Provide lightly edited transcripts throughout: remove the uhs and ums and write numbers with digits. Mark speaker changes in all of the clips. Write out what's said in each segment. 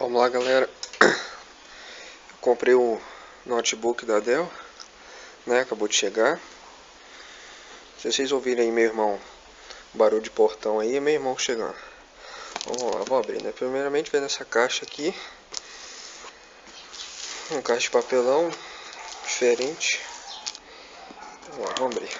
Speaker 1: Vamos lá, galera. Eu comprei o notebook da Dell, né? Acabou de chegar. Se vocês ouvirem aí meu irmão, barulho de portão aí, é meu irmão chegando. Vamos lá, vou abrir, né? Primeiramente vem nessa caixa aqui, uma caixa de papelão diferente. Vamos lá, vamos abrir.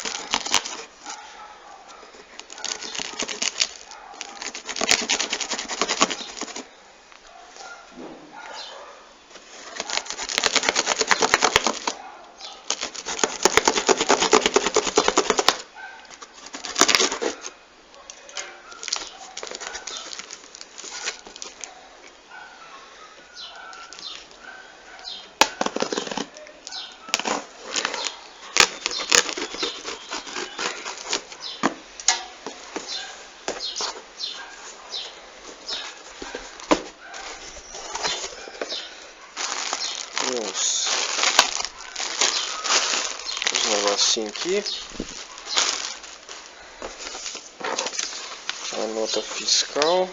Speaker 1: Uns negocinhos aqui. A nota fiscal.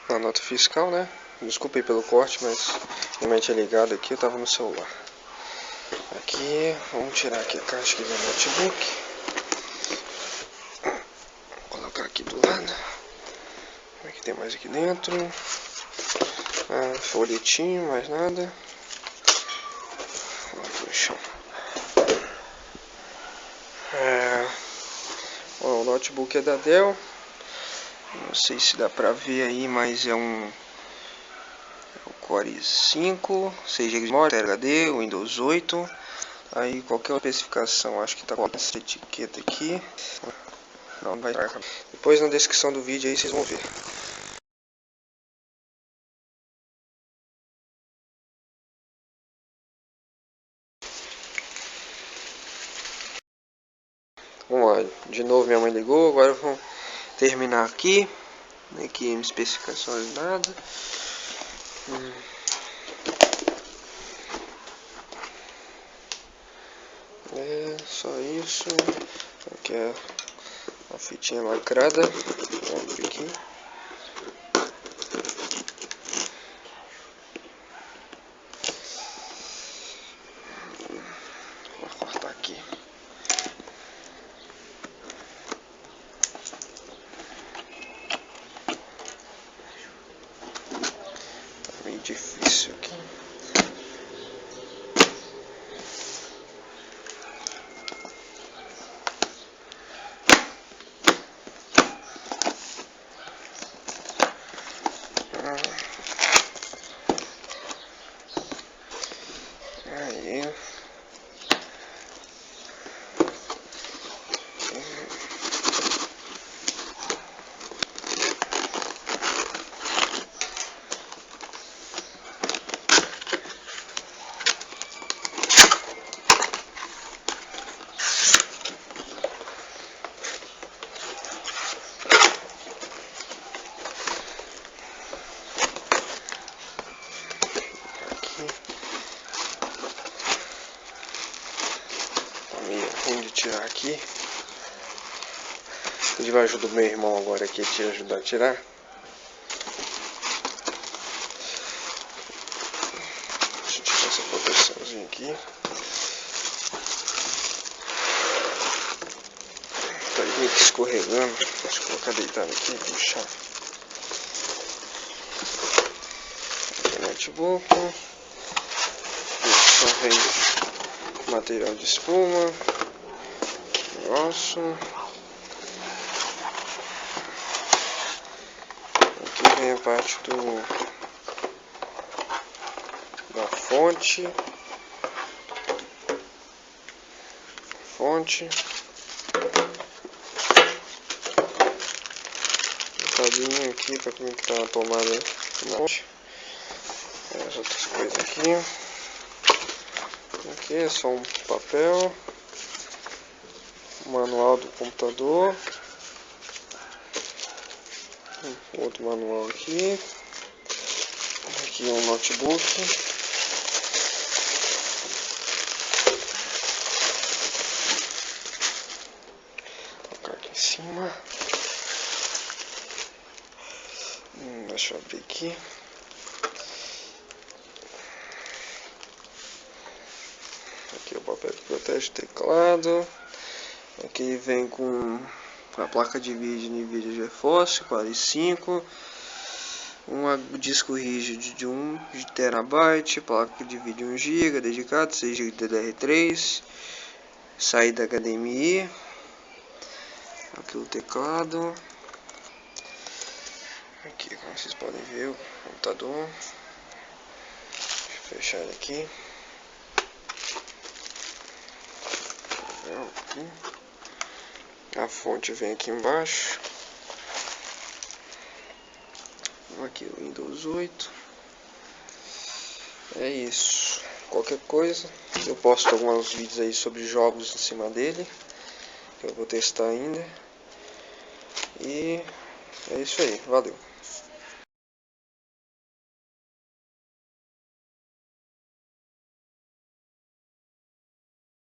Speaker 1: A nota fiscal, né? Desculpe pelo corte, mas realmente é ligado aqui, eu tava no celular. Aqui, vamos tirar aqui a caixa aqui do notebook. Vou colocar aqui do lado. O que tem mais aqui dentro? Folhetinho, mais nada. Lá pro chão. O notebook é da Dell. Não sei se dá pra ver aí, mas é um Core i5, 6 GB de memória, HD, Windows 8. Aí qualquer especificação, acho que tá com essa etiqueta aqui. Não vai estar. Depois na descrição do vídeo aí vocês vão ver. Vamos lá, de novo minha mãe ligou, agora vamos terminar aqui. Aqui especificações nada. É só isso. Aqui é a fitinha lacrada. Vamos abrir aqui. Vou cortar aqui. Tá meio difícil aqui. Aí. Ruim de tirar aqui. Pedir a ajuda do meu irmão agora aqui te ajudar a tirar. Deixa eu tirar essa proteçãozinha aqui. Tá meio que escorregando. Deixa eu colocar deitado aqui e puxar. Aqui o notebook. Só vem material de espuma. Nossa. Aqui vem a parte da fonte. O cabinho aqui para como está a tomada. As outras coisas aqui. Aqui é só um papel. Manual do computador, outro manual aqui um notebook, vou colocar aqui em cima. cima. Deixa eu abrir aqui. Aqui o papel que protege o teclado. Aqui vem com a placa de vídeo NVIDIA GeForce 45, um disco rígido de 1 TB, placa de vídeo 1 GB dedicado, 6 GB DDR3, saída HDMI. Aqui o teclado. Aqui, como vocês podem ver, o computador. Deixa eu fechar ele aqui. A fonte vem aqui embaixo. Aqui o Windows 8. É isso. Qualquer coisa, eu posto alguns vídeos aí sobre jogos em cima dele, que eu vou testar ainda. E é isso aí. Valeu.